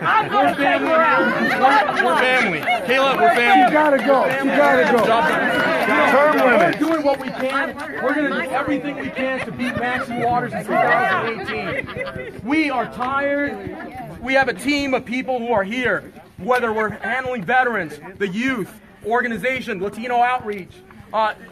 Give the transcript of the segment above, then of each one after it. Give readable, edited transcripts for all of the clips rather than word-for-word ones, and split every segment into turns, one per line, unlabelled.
I'm going to take her out.
We're family. Caleb, we're family.
You gotta go. You gotta go. Term limits.
We're doing what we can. We're going to do everything we can to beat Maxine Waters in 2018. We are tired. We have a team of people who are here, whether we're handling veterans, the youth, organization, Latino outreach,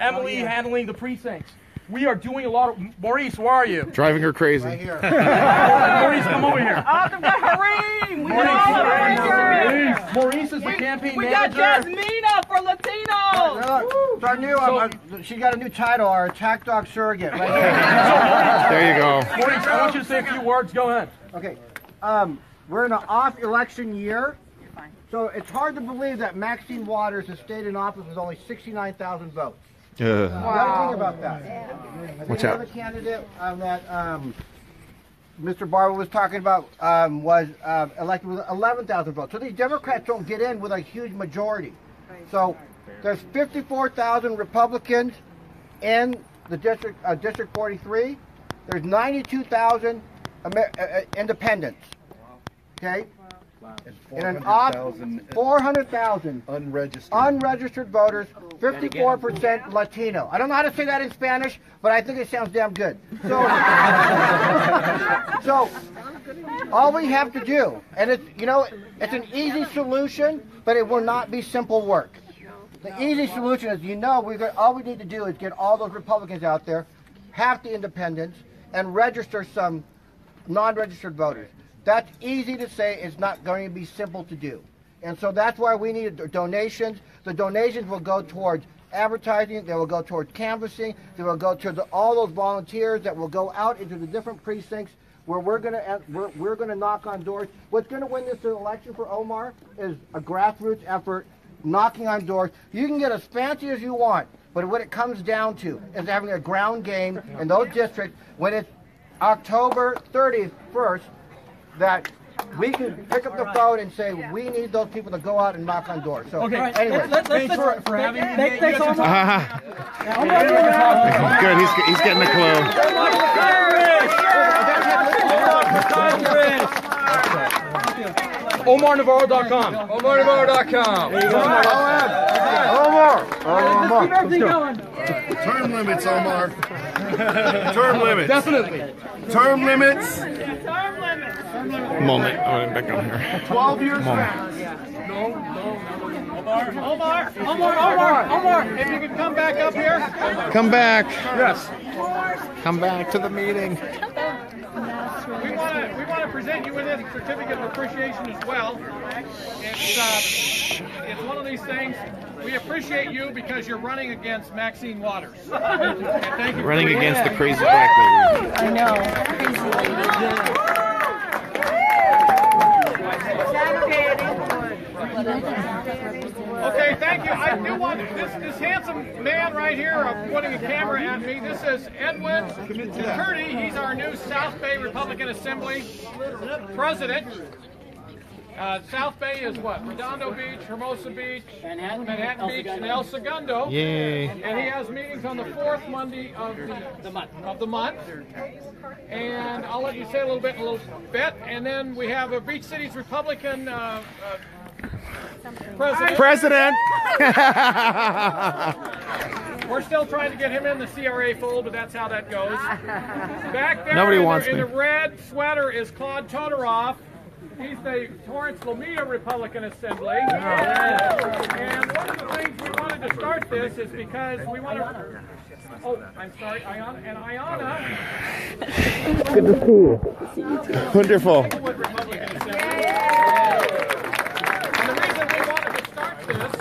Emily handling the precincts. We are doing a lot of... Maurice, where are you?
Driving her crazy.
Right here.
Maurice, come over here.
Awesome, Hareem! We got all the Rangers!
Maurice is the campaign
We got
manager.
Jasmina for Latinos!
It's our new, she got a new title, our attack dog surrogate. Right here.
There you go.
Maurice, I want you to say a few words. Go ahead.
Okay. We're in an off-election year. So it's hard to believe that Maxine Waters has stayed in office with only 69,000 votes. You gotta think about that.
Watch
the
out.
other candidate that Mr. Barber was talking about was elected with 11,000 votes. So these Democrats don't get in with a huge majority. So there's 54,000 Republicans in the District 43. There's 92,000 independents. Okay? In an off 400,000 unregistered voters, 54% Latino. I don't know how to say that in Spanish, but I think it sounds damn good. So, so all we have to do, and it's, you know, it's an easy solution, but it will not be simple work. The easy solution is, you know, all we need to do is get all those Republicans out there, half the independents, and register some non-registered voters. That's easy to say. It's not going to be simple to do. And so that's why we need donations. The donations will go towards advertising. They will go towards canvassing. They will go to all those volunteers that will go out into the different precincts where we're going to knock on doors. What's going to win this election for Omar is a grassroots effort, knocking on doors. You can get as fancy as you want, but what it comes down to is having a ground game in those districts when it's October 31st, that we can pick up the phone and say, we need those people to go out and knock on doors. So,
Okay,
anyway.
thanks for having me.
Thanks, Omar.
Good, he's getting a clue.
OmarNavarro.com.
OmarNavarro.com.
Omar.
Term limits, Omar. Term limits.
Definitely.
Term limits.
Moment. I'm going back on here.
12 years back.
Omar, if you could come back up here.
Come back.
Yes.
Come back to the meeting.
We want to present you with this certificate of appreciation as well. It's one of these things. We appreciate you because you're running against Maxine Waters. And thank you.
Running against the crazy black lady.
I know. Crazy lady.
Okay, thank you. I do want this handsome man right here pointing a camera at me. This is Edwin McCurdy. He's our new South Bay Republican Assembly president. South Bay is what? Redondo Beach, Hermosa Beach, Manhattan Beach, and El Segundo.
Yay.
And he has meetings on the fourth Monday of the month. And I'll let you say a little bit in a little bit. And then we have a Beach Cities Republican president. We're still trying to get him in the CRA fold, but that's how that goes. Back there
Nobody
in,
wants
the, in
me.
the red sweater is Claude Todoroff. He's the Torrance Lomita Republican Assembly. And one of the things we wanted to start this is because we want to... Oh, I'm sorry, Ayana. And Ayana...
Good to see you. Wonderful.
Inglewood Republican Assembly. And the reason we wanted to start this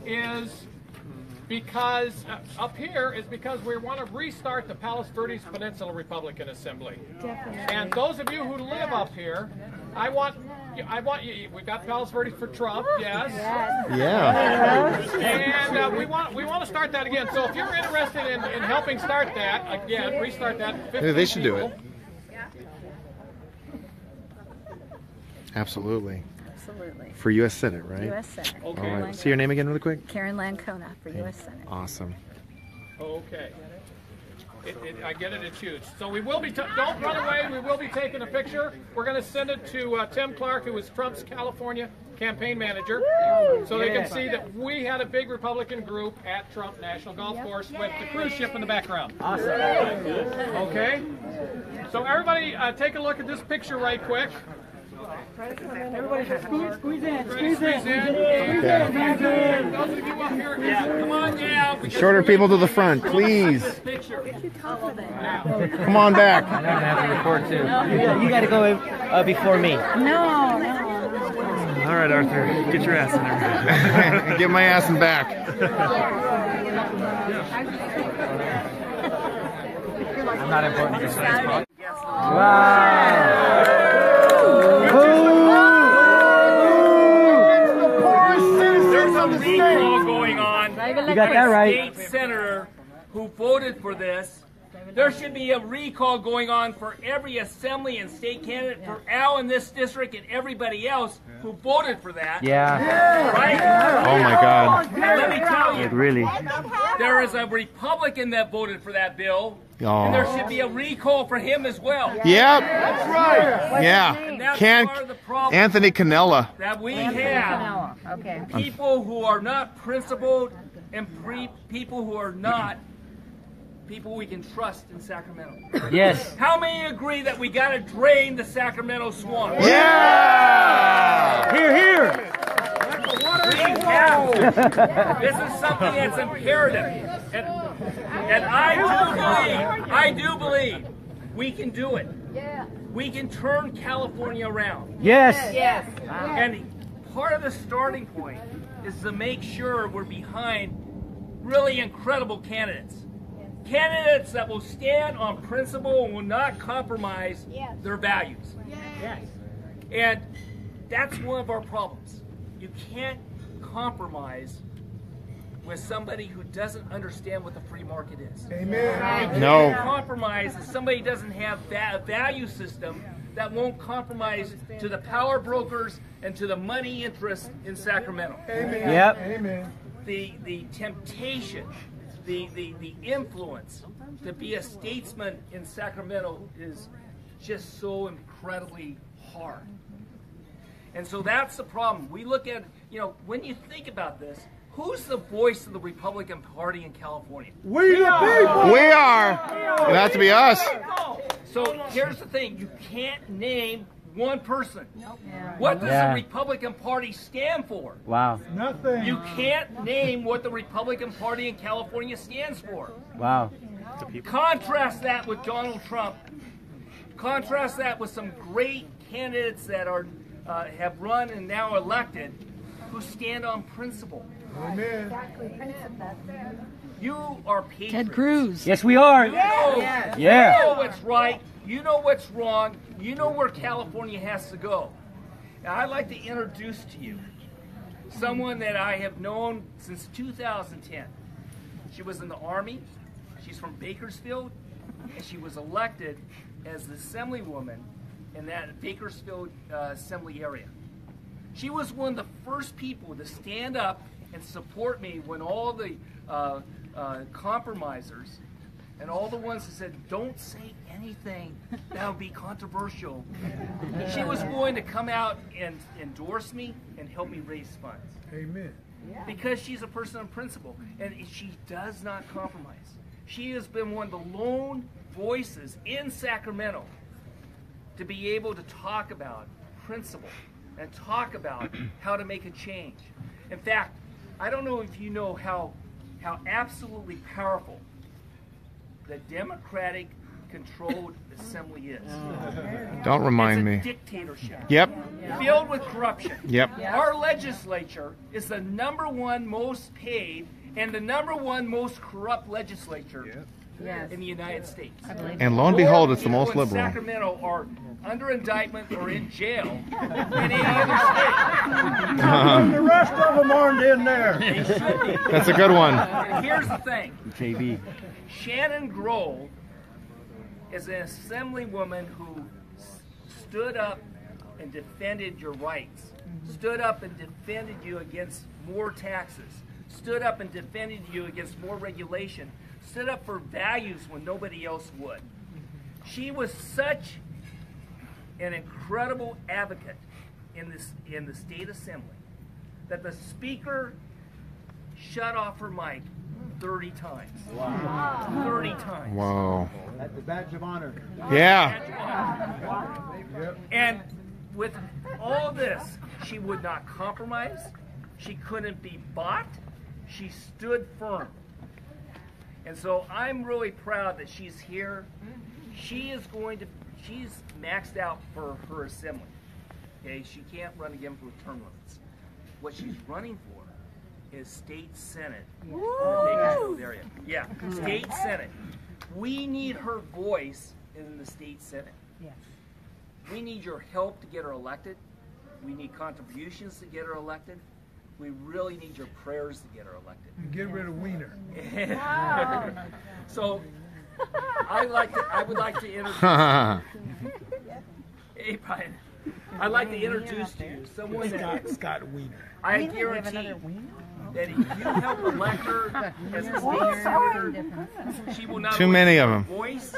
is because up here is because we want to restart the Palos Verdes Peninsula Republican Assembly.
Definitely.
And those of you who live up here, I want you. We've got Palos Verdes for Trump, yes.
Yeah.
And we want to start that again. So if you're interested in helping start that again, restart that. 15
They should do
people.
it. Absolutely.
Absolutely.
For U.S. Senate, right?
U.S. Senate.
Okay.
All right. Say your name again really quick.
Karen Lancona for U.S. Senate.
Awesome.
Okay. I get it, it's huge. So we will be, don't run away, we will be taking a picture. We're going to send it to Tim Clark, who is Trump's California campaign manager, so they can see that we had a big Republican group at Trump National Golf Course with the cruise ship in the background. Awesome. Okay? So everybody take a look at this picture right quick.
Everybody just squeeze in.
Those of you up here, come on down.
Shorter people to the front, please. Come on back.
You got to go before me.
No.
All right, Arthur, get your ass in there.
Get my ass in back.
I'm not important.
There's a recall going on.
You got that right.
State senator who voted for this. There should be a recall going on for every assembly and state candidate for Al in this district and everybody else who voted for that.
Yeah.
Right?
Oh my God.
Let me tell you.
Really?
There is a Republican that voted for that bill.
Oh.
And there should be a recall for him as well.
Yep. That's right. Yeah.
And that's part of the problem.
Anthony Cannella.
That we have people who are not principled and people who are not people we can trust in Sacramento.
Yes.
How many agree that we got to drain the Sacramento swamp?
Yeah.
Here, here.
We have to. This is something that's imperative. And I do believe we can do it. We can turn California around.
Yes.
And part of the starting point is to make sure we're behind really incredible candidates. Candidates that will stand on principle and will not compromise their values. And that's one of our problems. You can't compromise with somebody who doesn't understand what the free market is. Amen. You can't compromise if somebody doesn't have a value system that won't compromise to the power brokers and to the money interests in Sacramento.
Amen. Yep.
Amen.
The temptation, the influence to be a statesman in Sacramento is just so incredibly hard. And so that's the problem. We look at, when you think about this, who's the voice of the Republican Party in California?
We the people.
We are. It has to be us.
So here's the thing. You can't name one person. What does the Republican Party stand for?
Wow.
Nothing.
You can't name what the Republican Party in California stands for.
Wow.
Contrast that with Donald Trump. Contrast that with some great candidates that are have run and now elected who stand on principle.
Amen.
You are patriots.
Ted Cruz.
Yes, we are.
You know, you know what's right. You know what's wrong. You know where California has to go. Now, I'd like to introduce to you someone that I have known since 2010. She was in the Army. She's from Bakersfield, and she was elected as the assemblywoman in that Bakersfield assembly area. She was one of the first people to stand up and support me when all the compromisers and all the ones that said, don't say anything that would be controversial. She was going to come out and endorse me and help me raise funds.
Amen.
Because she's a person of principle, and she does not compromise. She has been one of the lone voices in Sacramento to be able to talk about principle and talk about how to make a change. In fact, I don't know if you know how absolutely powerful the Democratic controlled assembly is.
Don't remind me.
It's a dictatorship.
Yep.
Filled with corruption.
Yep.
Our legislature is the #1 most paid and the #1 most corrupt legislature in the United States.
And lo and behold, it's the most
People in
liberal.
Sacramento are under indictment or in jail in any other state.
The rest of them aren't in there.
They should be.
That's a good one.
And here's the thing.
JB.
Shannon Grohl is an assemblywoman who stood up and defended your rights, stood up and defended you against more taxes, stood up and defended you against more regulation, stood up for values when nobody else would. She was such an incredible advocate in the state assembly that the speaker shut off her mic 30 times. Wow. 30 times.
Whoa.
That's the badge of honor.
Yeah.
And with all this, she would not compromise. She couldn't be bought. She stood firm. And so I'm really proud that she's here. She's maxed out for her assembly. Okay, she can't run again for term limits. What she's running for is state senate. Area. Yeah, state senate. We need her voice in the state senate. Yes. We need your help to get her elected. We need contributions to get her elected. We really need your prayers to get her elected.
And get rid of Wiener.
So I would like to introduce Hey Brian. I'd like to introduce to you someone that
Scott Wiener.
I guarantee that if you help elect her as a state senator, she will not
Too many of them.
voice.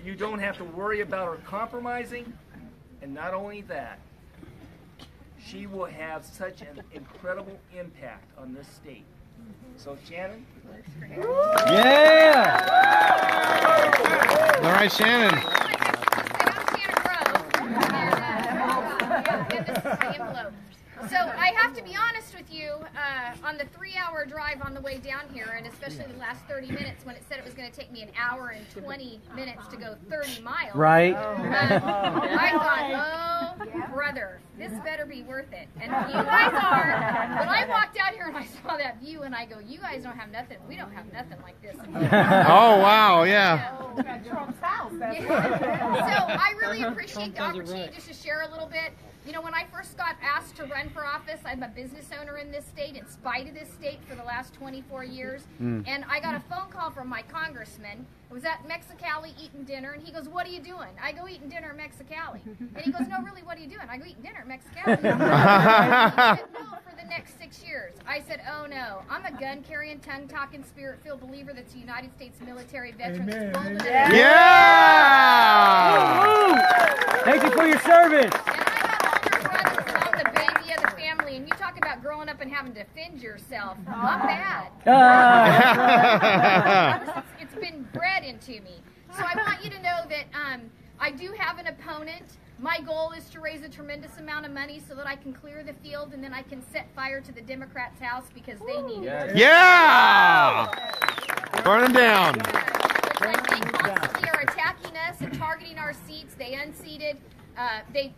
You don't have to worry about her compromising, and not only that, she will have such an incredible impact on this state. So Shannon.
Yeah.
All right, Shannon.
So I have to be honest with you, on the 3-hour drive on the way down here, and especially the last 30 minutes when it said it was going to take me an hour and 20 minutes to go 30 miles.
Right.
I thought, oh, brother, this better be worth it. And you guys are. But I walked out here and I saw that view and I go, you guys don't have nothing. We don't have nothing like this.
Oh, wow, yeah.
Trump's house. So I really appreciate the opportunity just to share a little bit. You know, when I first got asked to run for office, I'm a business owner in this state, in spite of this state for the last 24 years. And I got a phone call from my congressman. I was at Mexicali eating dinner, and he goes, what are you doing? I go, eating dinner at Mexicali. And he goes, no, really, what are you doing? I go, eating dinner at Mexicali. He said, no, for the next 6 years. I said, oh, no. I'm a gun-carrying, tongue-talking, spirit-filled believer that's a United States military veteran.
Amen.
That's
Yeah!
Thank you for your service.
I'm the baby of the family, and you talk about growing up and having to defend yourself. I'm bad. It's been bred into me. So I want you to know that I do have an opponent. My goal is to raise a tremendous amount of money so that I can clear the field and then I can set fire to the Democrats' house because they need it.
Yeah! Burn them down.
They constantly are attacking us and targeting our seats. They unseated.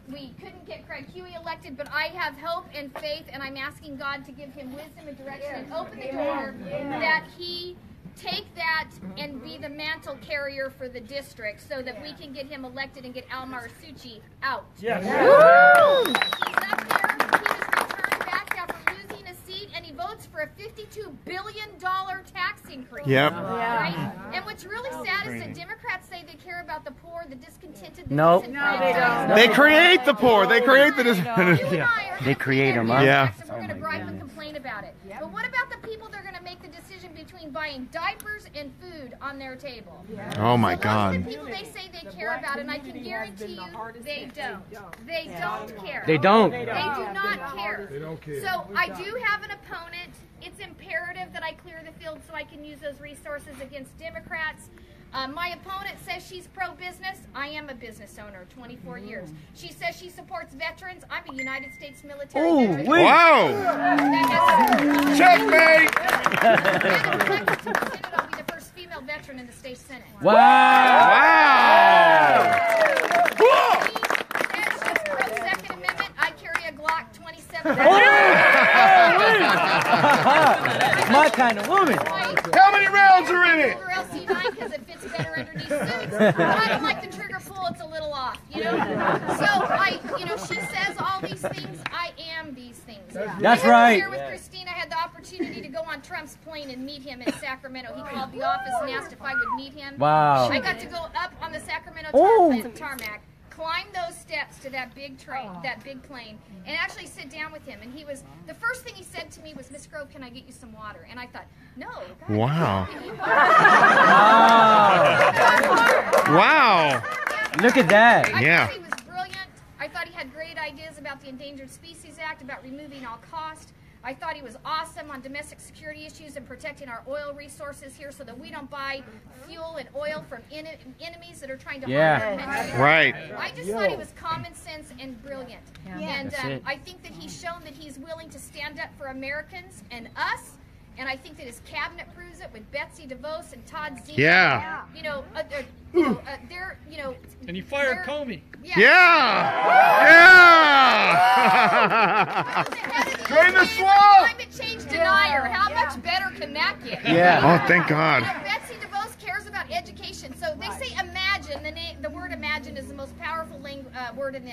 We couldn't get Craig Huey elected, but I have hope and faith, and I'm asking God to give him wisdom and direction and open the door that he take that and be the mantle carrier for the district so that we can get him elected and get Al Marasucci out.
Yes.
He's up there. He was returned back after losing a seat, and he votes for a $52 billion tax increase.
Yep.
Right? And what's really sad is that Democrats say they care about the poor, the discontented, the
Nope.
disenfranchised.
They create the poor. They create the
You and I are
They create them,
huh?
huh?
Yeah.
We're going to bribe and complain about it. But what about the people that are going to make the decision between buying diapers and food on their table?
Oh, my
So those are
God.
the people they say they care about, and I can guarantee you they don't. They don't care.
They don't.
They do not care.
They don't care.
So I do have an opponent. It's imperative that I clear the field so I can use those resources against Democrats. My opponent says she's pro-business. I am a business owner, 24 years. She says she supports veterans. I'm a United States military veteran.
Wow! Checkmate!
And if elected to the Senate, I'll be the first female veteran in the state Senate.
Wow.
Wow!
And she's pro-Second Amendment. I carry a Glock 27.
My kind of woman.
How many rounds are in it?
LC9 because it fits better underneath suits. But I don't like the trigger pull; it's a little off, you know. So she says all these things. I am these things.
That's right.
Here with Christine, I had the opportunity to go on Trump's plane and meet him in Sacramento. He called the office and asked if I would meet him.
Wow.
I got to go up on the Sacramento tarmac. climb those steps to that big train, that big plane, and actually sit down with him. And he was, the first thing he said to me was, "Miss Grove, can I get you some water?" And I thought, no. God,
Wow.
Wow.
Look at that.
Yeah.
I thought he was brilliant. I thought he had great ideas about the Endangered Species Act, about removing all cost. I thought he was awesome on domestic security issues and protecting our oil resources here so that we don't buy fuel and oil from enemies that are trying to harm our country.
Right.
I just thought he was common sense and brilliant. And I think that he's shown that he's willing to stand up for Americans and us. And I think that his cabinet proves it with Betsy DeVos and Todd Zeke.
Yeah.
You know, they're, you know.
And you fired Comey.
Drain the swamp!
Climate change denier. How much better can that get?
Oh, thank God.
You know, Betsy DeVos cares about education. So they say imagine. The word imagine is the most powerful word in the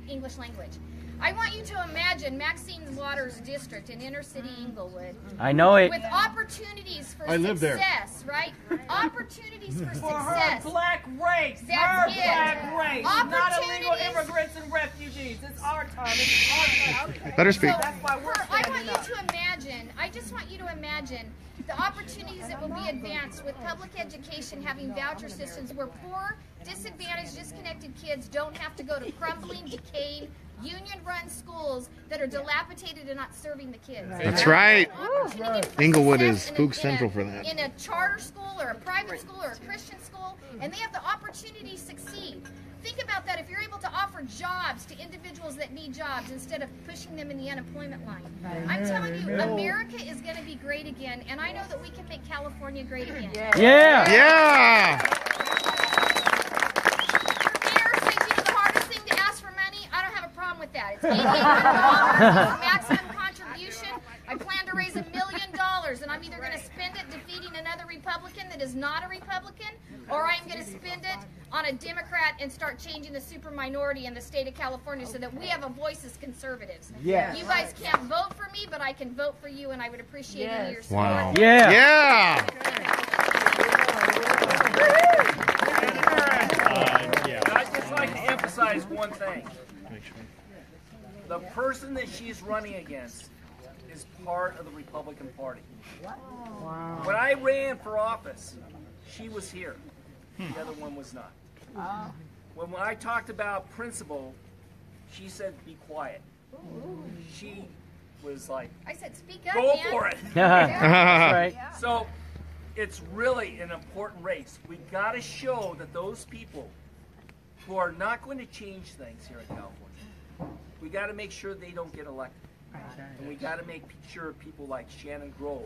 English language. I want you to imagine Maxine Waters' district in inner city Inglewood.
I know it.
With opportunities for success, right? Opportunities for success.
Her black race.
That's
her
it.
black race. Not illegal
Opportunities.
immigrants and refugees. It's our time. It's our time.
Let her speak.
So, I want you to imagine, I just want you to imagine the opportunities that will be advanced with public education having voucher systems where poor, disadvantaged, disconnected kids don't have to go to crumbling, decaying, union-run schools that are dilapidated and not serving the kids.
That's right. Inglewood is spook central for that.
In a charter school or a private school or a Christian school, and they have the opportunity to succeed. Think about that. If you're able to offer jobs to individuals that need jobs instead of pushing them in the unemployment line. I'm telling you, America is going to be great again, and I know that we can make California great again.
Yeah.
Yeah.
With that. It's $8,800 maximum contribution. I plan to raise $1 million, and I'm either going to spend it defeating another Republican that is not a Republican, or I'm going to spend it on a Democrat and start changing the super minority in the state of California so that we have a voice as conservatives.
Yes.
You guys can't vote for me, but I can vote for you, and I would appreciate any of your support.
Wow.
Yeah.
Yeah.
I'd just like to emphasize one thing. The person that she's running against is part of the Republican Party. Wow. When I ran for office, she was here. The other one was not. When I talked about principle, she said, "Be quiet." She was like,
I said, speak up,
"Go
man."
for it."
That's right.
So it's really an important race. We got to show that those people who are not going to change things here in California, we got to make sure they don't get elected. And we got to make sure people like Shannon Grove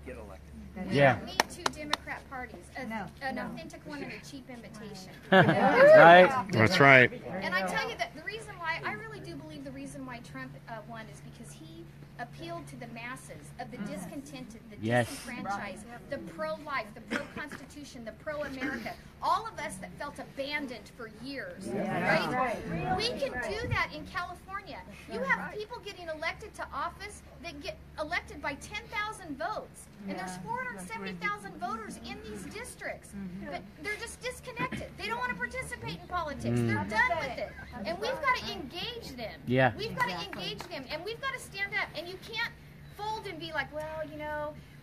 get elected.
We don't need two Democrat parties, an authentic one and a cheap imitation.
Right.
That's right.
And I tell you that the reason why, I really do believe the reason why Trump won is because he appealed to the masses of the discontented, the disenfranchised, the pro-life, the pro-constitution, the pro-America, all of us that felt abandoned for years, right? We can do that in California. You have people getting elected to office that get elected by 10,000 votes, and there's 470,000 voters in these districts, but they're just disconnected. They don't want to participate in politics. They're done with it, and we've got to engage them.
Yeah.
We've got to engage them, and we've got to stand up. And you can't fold and be like, well,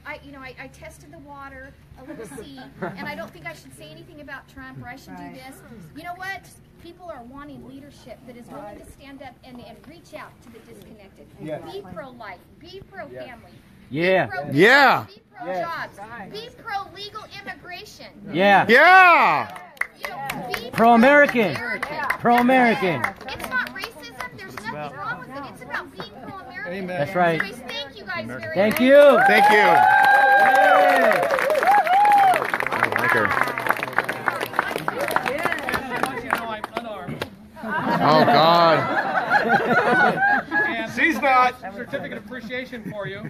I tested the water, let me see, and I don't think I should say anything about Trump, or I should do this. You know what? People are wanting leadership that is willing to stand up and reach out to the disconnected. Be pro-life. Be pro-family.
Yeah.
Be pro-business,
Yeah.
Be pro-jobs. Be pro-legal immigration.
Yeah.
Yeah.
You know, be
Pro-American. Pro-American.
It's not racism. There's nothing wrong with it. It's about being pro-American.
Amen.
That's right.
Anyways, thank you guys very much.
Thank you.
Thank you.
Yeah.
I like her.
I'm unarmed.
Oh, God.
And
She's not.
certificate of appreciation for you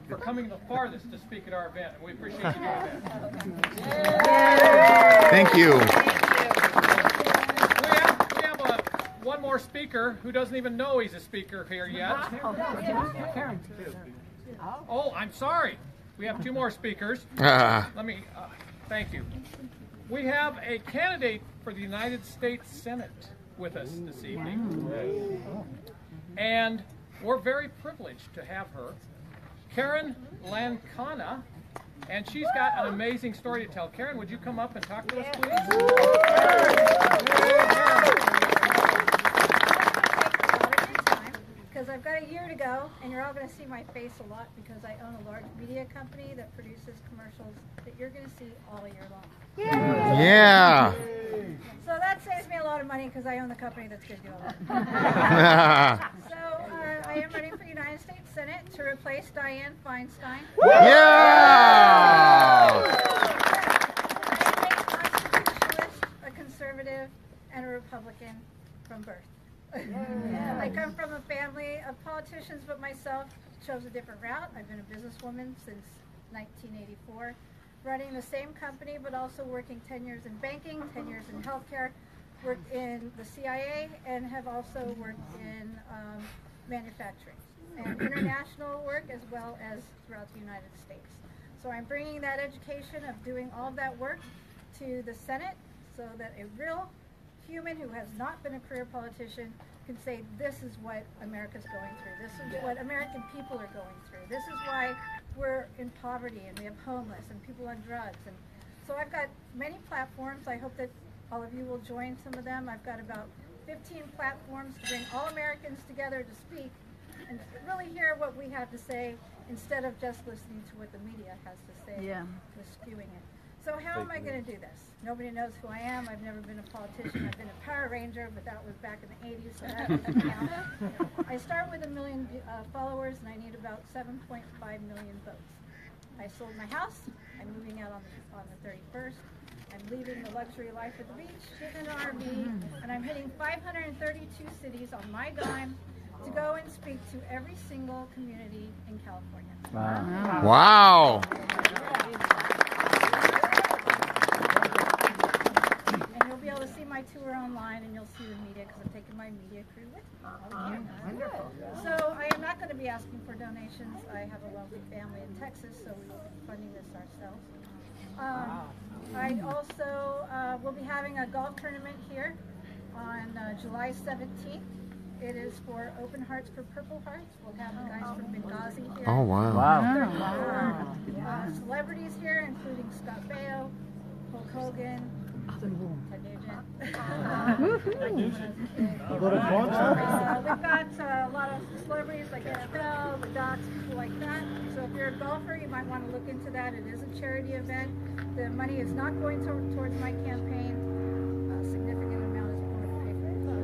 for coming the farthest to speak at our event. And we appreciate you doing that.
Thank you.
We have one more speaker who doesn't even know he's a speaker here yet. Oh, I'm sorry. We have two more speakers. Let me, thank you. We have a candidate for the United States Senate with us this evening. And we're very privileged to have her. Karen Lancana, and she's got an amazing story to tell. Karen, would you come up and talk to us, please?
Because I've got a year to go, and you're all going to see my face a lot because I own a large media company that produces commercials that you're going to see all year long.
Yeah.
So that saves me a lot of money because I own the company that's going to do all that. So I am running for United States Senate to replace Dianne Feinstein.
Yeah.
I'm a constitutionalist, a conservative, and a Republican from birth. I come from a family of politicians, but myself chose a different route. I've been a businesswoman since 1984, running the same company, but also working 10 years in banking, 10 years in healthcare, worked in the CIA, and have also worked in manufacturing and international work as well as throughout the United States. So I'm bringing that education of doing all of that work to the Senate so that a real human who has not been a career politician can say this is what America's going through. This is what American people are going through. This is why we're in poverty and we have homeless and people on drugs. And so I've got many platforms. I hope that all of you will join some of them. I've got about 15 platforms to bring all Americans together to speak and really hear what we have to say instead of just listening to what the media has to say, skewing it. So how am I going to do this? Nobody knows who I am. I've never been a politician. I've been a Power Ranger, but that was back in the 80s, so that doesn't count. I start with 1 million followers, and I need about 7.5 million votes. I sold my house. I'm moving out on the 31st. I'm leaving the luxury life at the beach, getting an RV, and I'm hitting 532 cities on my dime to go and speak to every single community in California.
Wow.
And you'll be able to see my tour online, and you'll see the media because I'm taking my media crew with me. So I am not going to be asking for donations. I have a wealthy family in Texas, so we will be funding this ourselves. I also will be having a golf tournament here on July 17th. It is for Open Hearts for Purple Hearts. We'll have the guys from Benghazi here.
Oh, wow.
Celebrities here, including Scott Baio, Hulk Hogan, Ted Nugent. We've got a lot of celebrities like NFL, the Docs, people like that. So if you're a golfer, you might want to look into that. It is a charity event. The money is not going towards my campaign. A significant amount is going to pay for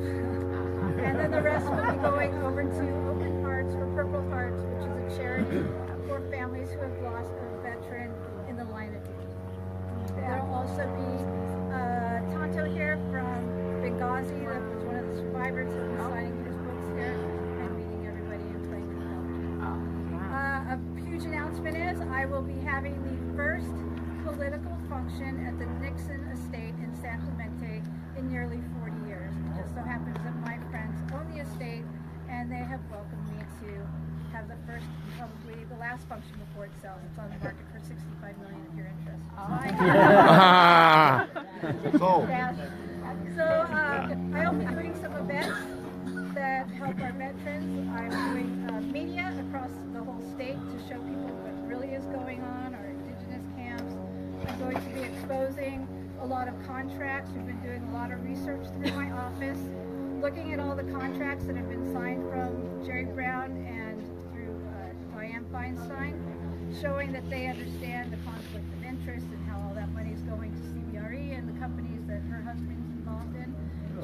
it. And then the rest will be going over to Open Hearts for Purple Hearts, which is a charity for families who have lost a veteran in the line of duty. There will also be Tonto here from Benghazi, that was one of the survivors that was signing his books here and meeting everybody and playing the a huge announcement is I will be having the first political function at the Nixon estate in San Clemente in nearly 40 years. It just so happens that my friends own the estate and they have welcomed me to have the first, probably the last function before it sells. It's on the market for $65 million if you're interested. So I'll be doing some events that help our veterans. I'm doing media across the whole state to show people what really is going on, our indigenous camps. I'm going to be exposing a lot of contracts. We've been doing a lot of research through my office, looking at all the contracts that have been signed from Jerry Brown and through Dianne Feinstein, showing that they understand the conflict of interest and how all that money is going to CBRE and the companies that her husband's involved in,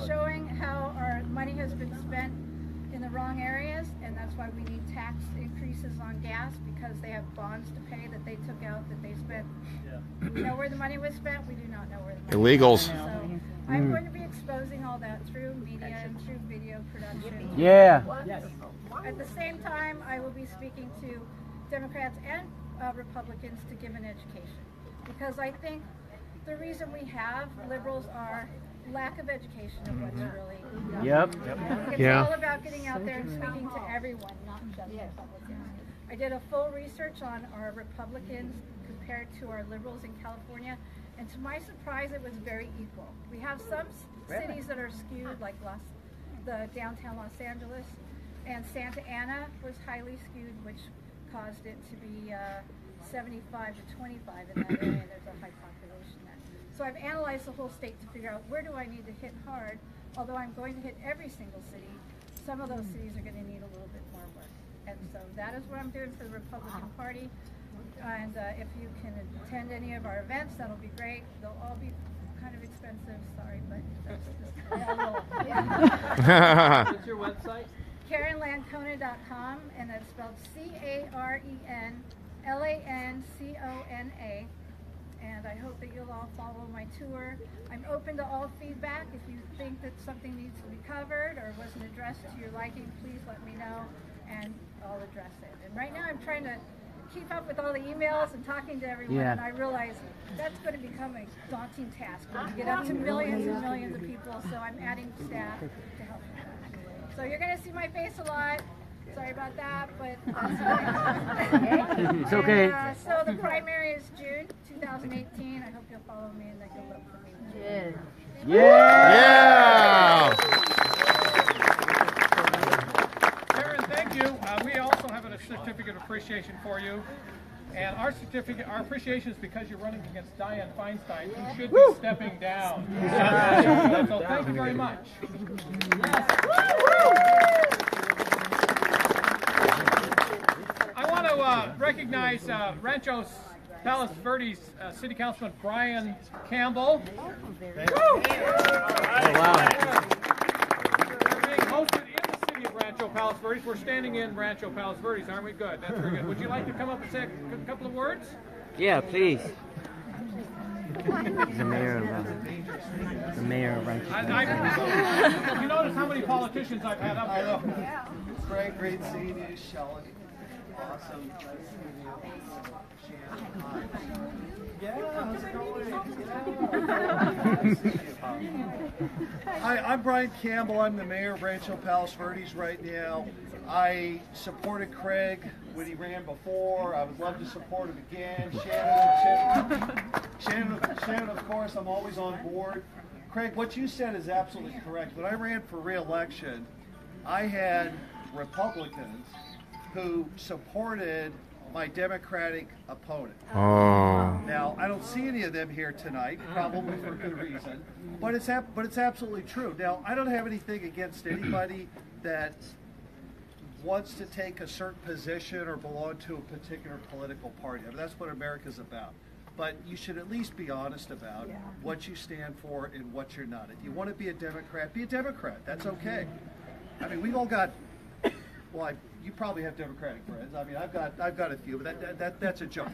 showing how our money has been spent in the wrong areas, and that's why we need tax increases on gas, because they have bonds to pay that they took out that they spent. We know where the money was spent, we do not know where the money
Illegals.
was spent. So I'm going to be exposing all that through media and through video production.
Yeah.
At the same time, I will be speaking to Democrats and Republicans to give an education, because I think the reason we have liberals are lack of education of what's really going on. It's all about getting out there and speaking to everyone, not just Republicans. I did a full research on our Republicans compared to our liberals in California, And to my surprise, it was very equal. We have some cities that are skewed, like the downtown Los Angeles, and Santa Ana was highly skewed, which caused it to be 75 to 25 in that area. There's a high population there. So I've analyzed the whole state to figure out where do I need to hit hard. Although I'm going to hit every single city, some of those cities are going to need a little bit more work. And so that is what I'm doing for the Republican Party. And if you can attend any of our events, that'll be great. They'll all be kind of expensive, sorry, but that's just
What's your website?
KarenLancona.com, and that's spelled CarenLancona. And I hope that you'll all follow my tour. I'm open to all feedback. If you think that something needs to be covered or wasn't addressed to your liking, please let me know, and I'll address it. And right now I'm trying to keep up with all the emails and talking to everyone, and I realize that's going to become a daunting task when you get up to millions and millions of people, so I'm adding staff to help with that. So you're going to see my face a lot. Sorry about that, but that's okay.
It's okay.
And, so the primary is June 2018. I hope you'll follow me and that you'll vote for me.
Yeah!
Karen, thank you. We also have a certificate of appreciation for you. And our appreciation is because you're running against Dianne Feinstein, who should be stepping down. So thank you very much. I want to recognize Rancho Palos Verdes City Councilman Brian Campbell.
Oh, wow.
We're being hosted in the city of Rancho Palos Verdes. We're standing in Rancho Palos Verdes, aren't we? Good. That's very good. Would you like to come up and say a couple of words?
Yeah, please. He's the mayor of Rancho.
You notice how many politicians I've had up here?
Yeah. Great, great seeing you, Shelley. Awesome. Nice seeing you. Hi, I'm Brian Campbell. I'm the mayor of Rancho Palos Verdes right now. I supported Craig when he ran before. I would love to support him again. Shannon, of course, I'm always on board. Craig, what you said is absolutely correct. When I ran for re-election, I had Republicans who supported my Democratic opponent.
Oh.
Now, I don't see any of them here tonight, probably for good reason, but it's absolutely true. Now, I don't have anything against anybody that wants to take a certain position or belong to a particular political party. I mean, that's what America's about. But you should at least be honest about what you stand for and what you're not. If you want to be a Democrat, be a Democrat. That's okay. I mean, we've all got, well, you probably have Democratic friends. I mean, I've got a few, but that's a joke.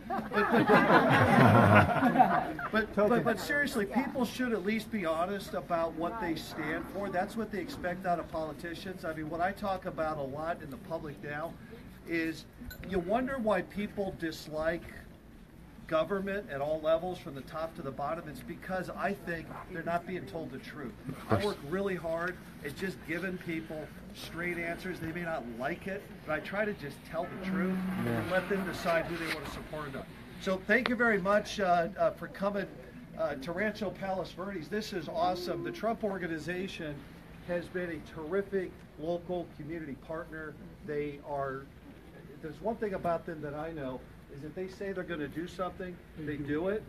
But seriously, people should at least be honest about what they stand for. That's what they expect out of politicians. I mean, what I talk about a lot in the public now is you wonder why people dislike government at all levels from the top to the bottom. It's because I think they're not being told the truth. I work really hard at just giving people straight answers. They may not like it, but I try to just tell the truth and let them decide who they want to support or not. So thank you very much for coming to Rancho Palos Verdes. This is awesome. The Trump Organization has been a terrific local community partner. There's one thing about them that I know, is if they say they're going to do something, they do it.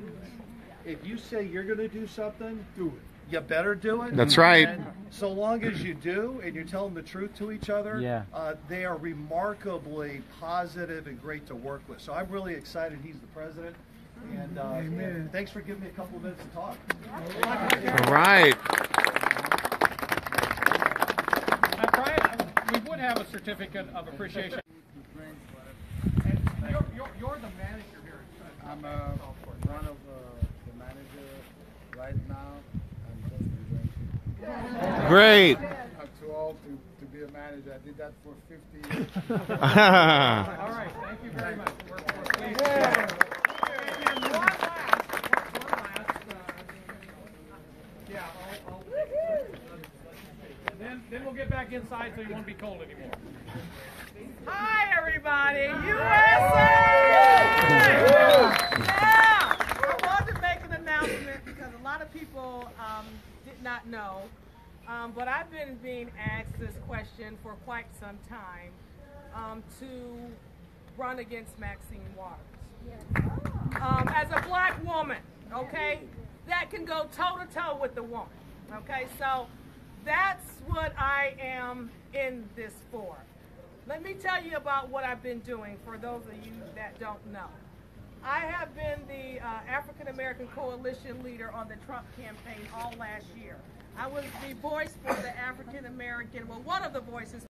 If you say you're going to do something, do it. You better do it.
That's right.
And so long as you do, and you're telling the truth to each other, they are remarkably positive and great to work with. So I'm really excited he's the president. And thanks for giving me a couple of minutes to talk.
All right.
Now, Brian, we would have a certificate of appreciation. You're the manager here.
I'm one of the manager right now. I'm just enjoying.
Great.
I'm too old to be a manager. I did that for 50 years.
All right, thank you very much. We're pleased. And one last. Then we'll get back inside so you won't be cold anymore.
Hi, everybody! USA! Yeah! I want to make an announcement. people did not know, but I've been being asked this question for quite some time to run against Maxine Waters. As a black woman, okay, that can go toe-to-toe with the woman, okay? So that's what I am in this for. Let me tell you about what I've been doing for those of you that don't know. I have been the African American Coalition leader on the Trump campaign all last year. I was the voice for the African American, well, one of the voices